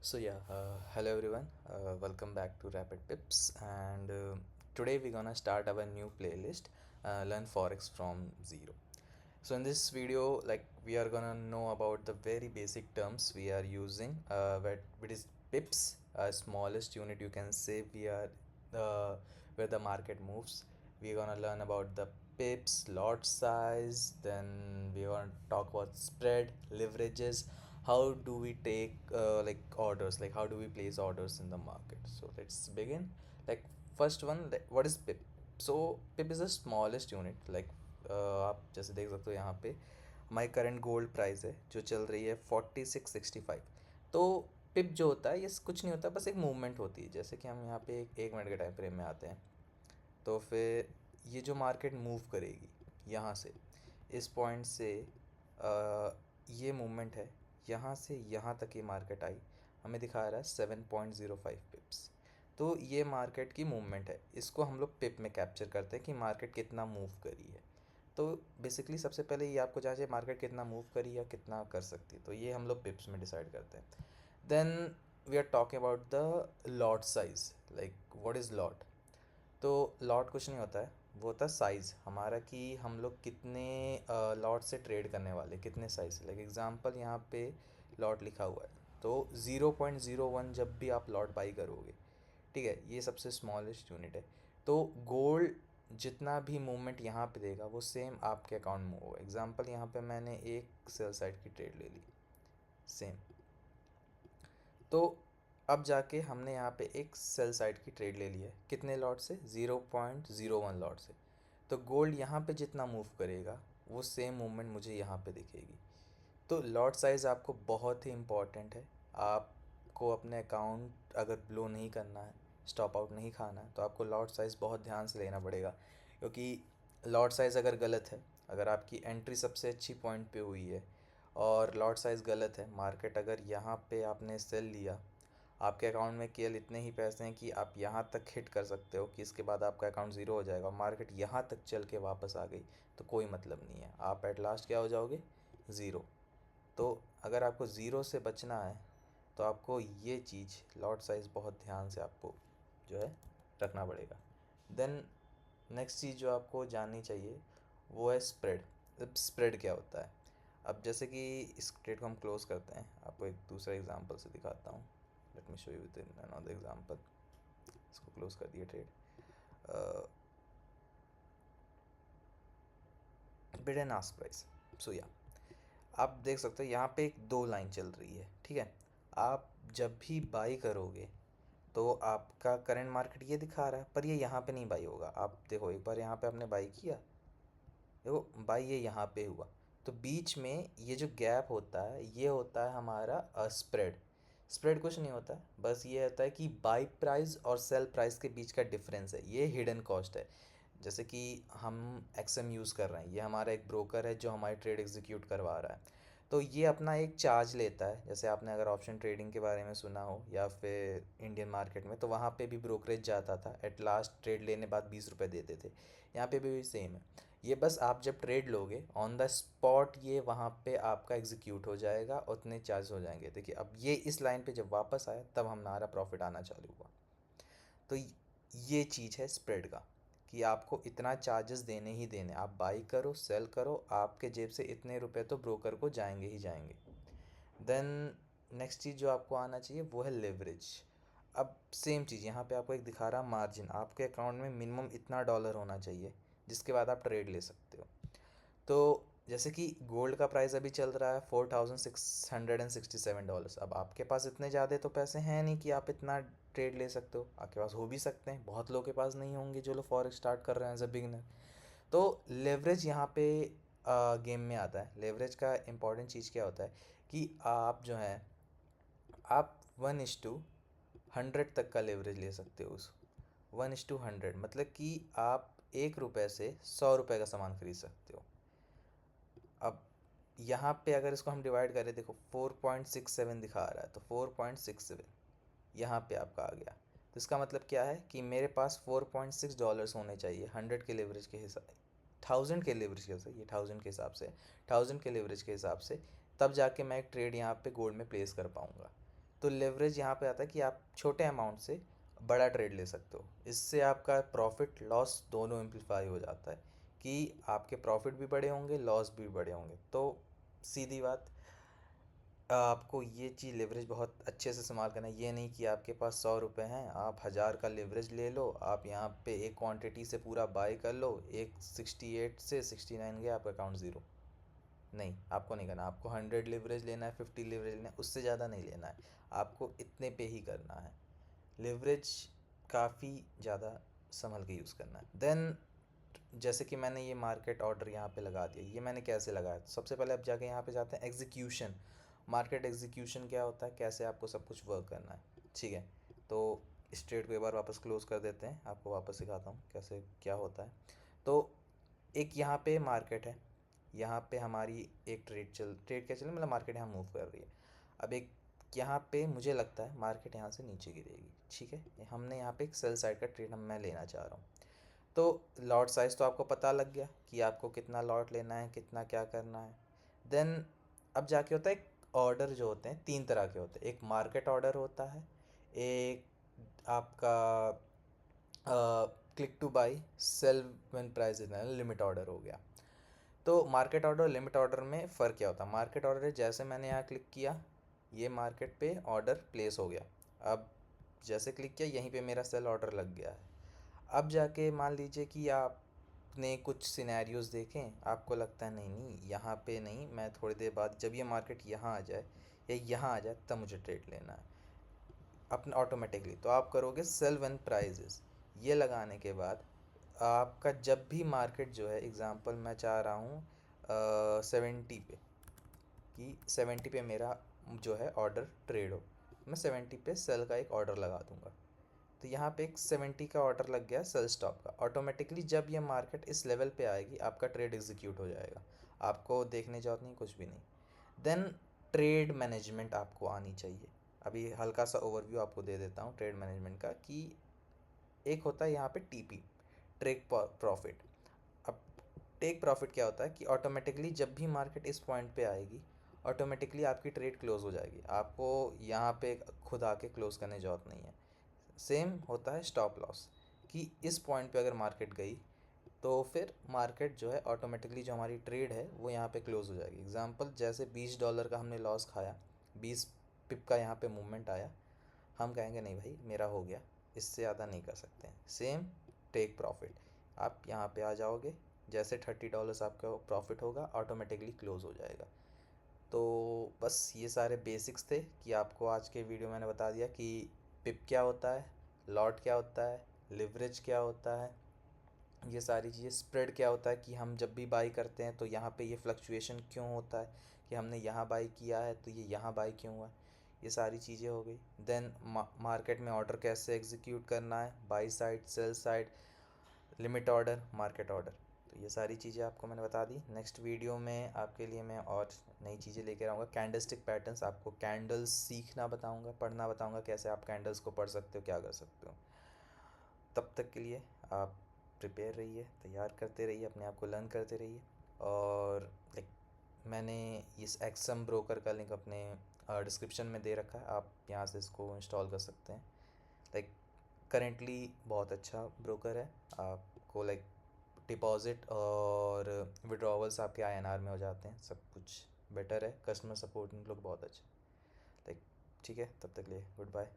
Hello everyone. Welcome back to Rapid Pips, and today we're gonna start our new playlist, Learn Forex from Zero. So in this video, we are gonna know about the very basic terms we are using, which is pips, smallest unit you can say we are the where the market moves. We're gonna learn about the pips, lot size, then we're gonna talk about spread, leverages, how do we take orders, like how do we place orders in the market. So let's begin. Like first one, what is pip? So pip is the smallest unit. आप जैसे देख सकते हो यहाँ पे हमारी current gold price है जो चल रही है 4665। तो पिप जो होता है ये कुछ नहीं होता, बस एक मूवमेंट होती है। जैसे कि हम यहाँ पे एक मिनट के टाइम फ्रेम में आते हैं, तो फिर ये जो मार्केट मूव करेगी यहाँ से, इस पॉइंट से ये मूवमेंट है, यहाँ से यहाँ तक ये मार्केट आई, हमें दिखा रहा है 7.05 पिप्स। तो ये मार्केट की मूवमेंट है, इसको हम लोग पिप में कैप्चर करते हैं कि मार्केट कितना मूव करी है। तो बेसिकली सबसे पहले ये आपको चाहिए मार्केट कितना मूव करी या कितना कर सकती है, तो ये हम लोग पिप्स में डिसाइड करते हैं। Then we are talking about the lot size, like what is lot. तो लॉट कुछ नहीं होता है, वो होता है साइज़ हमारा, कि हम लोग कितने लॉट से ट्रेड करने वाले, कितने साइज़ से। लाइक एग्जांपल यहाँ पे लॉट लिखा हुआ है, तो 0.01 जब भी आप लॉट बाई करोगे, ठीक है, ये सबसे स्मॉलेस्ट यूनिट है। तो गोल्ड जितना भी मूवमेंट यहाँ पे देगा वो सेम आपके अकाउंट में होगा। एग्जांपल यहाँ पे मैंने एक सेल साइड की ट्रेड ले ली, सेम। तो अब जाके हमने यहाँ पे एक सेल साइड की ट्रेड ले ली है, कितने लॉट से, 0.01 लॉट से। तो गोल्ड यहाँ पे जितना मूव करेगा वो सेम मूवमेंट मुझे यहाँ पे दिखेगी। तो लॉट साइज़ आपको बहुत ही इम्पॉर्टेंट है। आपको अपने अकाउंट अगर ब्लो नहीं करना है, स्टॉप आउट नहीं खाना है, तो आपको लॉट साइज़ बहुत ध्यान से लेना पड़ेगा। क्योंकि लॉट साइज़ अगर गलत है, अगर आपकी एंट्री सबसे अच्छी पॉइंट पे हुई है और लॉट साइज़ गलत है, मार्केट अगर यहाँ पे आपने सेल लिया, आपके अकाउंट में केवल इतने ही पैसे हैं कि आप यहाँ तक हिट कर सकते हो कि इसके बाद आपका अकाउंट ज़ीरो हो जाएगा, मार्केट यहाँ तक चल के वापस आ गई, तो कोई मतलब नहीं है, आप एट लास्ट क्या हो जाओगे, ज़ीरो। तो अगर आपको ज़ीरो से बचना है तो आपको ये चीज़ लॉट साइज़ बहुत ध्यान से आपको जो है रखना पड़ेगा। देन नेक्स्ट चीज़ जो आपको जाननी चाहिए वो है स्प्रेड। अब स्प्रेड क्या होता है, अब जैसे कि इस ट्रेड को हम क्लोज़ करते हैं, आपको एक दूसरा एग्जांपल से दिखाता हूँ। Let me show you with another example. इसको क्लोज़ कर दिया trade, bid and ask price. So या आप देख सकते हो यहाँ पे एक दो लाइन चल रही है, ठीक है। आप जब भी बाई करोगे तो आपका करंट मार्केट ये दिखा रहा है, पर ये यहाँ पे नहीं बाई होगा। आप देखो एक बार यहाँ पे आपने बाई किया, देखो बाई ये यहाँ पे हुआ, तो बीच में ये जो गैप होता है ये होता है हमारा स्प्रेड। स्प्रेड कुछ नहीं होता है, बस ये होता है कि बाई प्राइस और सेल प्राइस के बीच का डिफरेंस है, ये हिडन कॉस्ट है। जैसे कि हम एक्सएम यूज़ कर रहे हैं, ये हमारा एक ब्रोकर है जो हमारी ट्रेड एग्जीक्यूट करवा रहा है। तो ये अपना एक चार्ज लेता है। जैसे आपने अगर ऑप्शन ट्रेडिंग के बारे में सुना हो या फिर इंडियन मार्केट में, तो वहाँ पे भी ब्रोकरेज जाता था, एट लास्ट ट्रेड लेने बाद 20 रुपये देते थे। यहाँ पे भी सेम है, ये बस आप जब ट्रेड लोगे ऑन द स्पॉट ये वहाँ पे आपका एग्जीक्यूट हो जाएगा, उतने चार्ज हो जाएंगे। देखिए अब ये इस लाइन पे जब वापस आया तब हमारा प्रॉफिट आना चालू हुआ। तो ये चीज़ है स्प्रेड का, कि आपको इतना चार्जेस देने ही देने, आप बाई करो सेल करो, आपके जेब से इतने रुपए तो ब्रोकर को जाएंगे ही जाएंगे। देन नेक्स्ट चीज़ जो आपको आना चाहिए वो है लेवरेज। अब सेम चीज़ यहाँ पे आपको एक दिखा रहा मार्जिन, आपके अकाउंट में मिनिमम इतना डॉलर होना चाहिए जिसके बाद आप ट्रेड ले सकते हो। तो जैसे कि गोल्ड का प्राइस अभी चल रहा है $4667। अब आपके पास इतने ज़्यादा तो पैसे हैं नहीं कि आप इतना ट्रेड ले सकते हो, आपके पास हो भी सकते हैं, बहुत लोगों के पास नहीं होंगे जो लोग फॉरेक्स स्टार्ट कर रहे हैं एज अ बिगिनर। तो लेवरेज यहाँ पे गेम में आता है। लेवरेज का इम्पॉर्टेंट चीज़ क्या होता है कि आप जो है आप 1:100 तक का लेवरेज ले सकते हो। उस 1:100 मतलब कि आप 1 रुपये से 100 रुपये का सामान खरीद सकते हो। अब यहाँ पे अगर इसको हम डिवाइड करें, देखो 4.67 दिखा रहा है, तो 4.67 यहाँ पे आपका आ गया। तो इसका मतलब क्या है कि मेरे पास $4.6 होने चाहिए 100 के लेवरेज के हिसाब, 1000 के लेवरेज के हिसाब, ये 1000 के हिसाब से, 1000 के लेवरेज के हिसाब से, तब जाके मैं एक ट्रेड यहाँ पे गोल्ड में प्लेस कर पाऊँगा। तो लेवरेज यहाँ पे आता है कि आप छोटे अमाउंट से बड़ा ट्रेड ले सकते हो। इससे आपका प्रॉफिट लॉस दोनों एम्पलीफाई हो जाता है कि आपके प्रॉफिट भी बड़े होंगे, लॉस भी बड़े होंगे। तो सीधी बात, आपको ये चीज़ लेवरेज बहुत अच्छे से इस्तेमाल करना है। ये नहीं कि आपके पास 100 रुपये हैं, आप 1000 का लेवरेज ले लो, आप यहाँ पे एक क्वांटिटी से पूरा बाई कर लो, एक 68 से 69 गया, आपका अकाउंट ज़ीरो। नहीं, आपको नहीं करना। आपको 100 लिवरेज लेना है, 50 लिवरेज लेना है, उससे ज़्यादा नहीं लेना है। आपको इतने पे ही करना है। लिवरेज काफ़ी ज़्यादा संभल के यूज़ करना है। देन जैसे कि मैंने ये मार्केट ऑर्डर यहाँ पे लगा दिया, ये मैंने कैसे लगाया? तो सबसे पहले आप जाके यहाँ पे जाते हैं एग्जीक्यूशन। मार्केट एग्जीक्यूशन क्या होता है, कैसे आपको सब कुछ वर्क करना है, ठीक है। तो इस ट्रेड को एक बार वापस क्लोज कर देते हैं, आपको वापस सिखाता हूँ कैसे क्या होता है। तो एक यहाँ पे मार्केट है, यहाँ पे हमारी एक ट्रेड क्या चल मतलब मार्केट यहाँ मूव कर रही है। अब एक यहाँ पे मुझे लगता है मार्केट यहाँ से नीचे गिरेगी, ठीक है। हमने यहाँ पे एक सेल साइड का ट्रेड मैं लेना चाह रहा हूँ। तो लॉट साइज़ तो आपको पता लग गया कि आपको कितना लॉट लेना है, कितना क्या करना है। देन अब जाके होता है एक ऑर्डर जो होते हैं 3 तरह के होते हैं। एक मार्केट ऑर्डर होता है, एक आपका click to buy, sell when price is limit order हो गया। तो मार्केट ऑर्डर और लिमिट ऑर्डर में फ़र्क क्या होता है? मार्केट ऑर्डर है जैसे मैंने यहाँ क्लिक किया, ये मार्केट पे ऑर्डर प्लेस हो गया। अब जैसे क्लिक किया, यहीं पे मेरा सेल ऑर्डर लग गया है। अब जाके मान लीजिए कि आपने कुछ सिनेरियोज देखें, आपको लगता है नहीं नहीं यहाँ पे नहीं, मैं थोड़ी देर बाद जब ये मार्केट यहाँ आ जाए या यहाँ आ जाए तब मुझे ट्रेड लेना है अपने ऑटोमेटिकली। तो आप करोगे सेल व्हेन प्राइजेस, ये लगाने के बाद आपका जब भी मार्केट जो है, एग्ज़ाम्पल मैं चाह रहा हूँ 70 पे, कि 70 पे मेरा जो है ऑर्डर ट्रेड हो, मैं 70 पे सेल का एक ऑर्डर लगा दूंगा। तो यहाँ पे एक 70 का ऑर्डर लग गया सेल स्टॉप का। ऑटोमेटिकली जब ये मार्केट इस लेवल पे आएगी, आपका ट्रेड एग्जीक्यूट हो जाएगा, आपको देखने जरूरत नहीं, कुछ भी नहीं। देन ट्रेड मैनेजमेंट आपको आनी चाहिए। अभी हल्का सा ओवरव्यू आपको दे देता हूँ ट्रेड मैनेजमेंट का, कि एक होता है यहाँ पे टीपी, टेक प्रॉफिट। अब टेक प्रॉफिट क्या होता है कि ऑटोमेटिकली जब भी मार्केट इस पॉइंट पे आएगी, ऑटोमेटिकली आपकी ट्रेड क्लोज हो जाएगी, आपको यहाँ पे खुद आके क्लोज करने की जरूरत नहीं है। सेम होता है स्टॉप लॉस, कि इस पॉइंट पे अगर मार्केट गई तो फिर मार्केट जो है ऑटोमेटिकली जो हमारी ट्रेड है वो यहाँ पे क्लोज हो जाएगी। एग्जांपल जैसे $20 का हमने लॉस खाया, 20 पिप का यहाँ पे मूवमेंट आया, हम कहेंगे नहीं भाई मेरा हो गया, इससे ज़्यादा नहीं कर सकते हैं। सेम टेक प्रॉफिट, आप यहाँ पे आ जाओगे, जैसे $30 आपका प्रॉफिट होगा, ऑटोमेटिकली क्लोज हो जाएगा। तो बस ये सारे बेसिक्स थे कि आपको आज के वीडियो मैंने बता दिया कि पिप क्या होता है, लॉट क्या होता है, लिवरेज क्या होता है, ये सारी चीज़ें, स्प्रेड क्या होता है कि हम जब भी बाई करते हैं तो यहाँ पे ये फ्लक्चुएशन क्यों होता है, कि हमने यहाँ बाई किया है तो ये यहाँ बाई क्यों हुआ है, ये सारी चीज़ें हो गई। देन मार्केट में ऑर्डर कैसे एग्जीक्यूट करना है, by side, sell side, limit order, market order, तो ये सारी चीज़ें आपको मैंने बता दी। नेक्स्ट वीडियो में आपके लिए मैं और नई चीज़ें लेकर आऊँगा। कैंडलस्टिक पैटर्न्स, आपको कैंडल्स सीखना बताऊँगा, पढ़ना बताऊँगा, कैसे आप कैंडल्स को पढ़ सकते हो, क्या कर सकते हो। तब तक के लिए आप प्रिपेयर रहिए, तैयार करते रहिए, अपने आप को लर्न करते रहिए। और लाइक मैंने इस एक्सम ब्रोकर का लिंक अपने डिस्क्रिप्शन में दे रखा है, आप यहाँ से इसको इंस्टॉल कर सकते हैं। लाइक करेंटली बहुत अच्छा ब्रोकर है, आपको लाइक डिपॉज़िट और विड्रॉवल्स आपके INR में हो जाते हैं, सब कुछ बेटर है, कस्टमर सपोर्ट इन लोग बहुत अच्छा। लाइक ठीक है, तब तक लिए गुड बाय।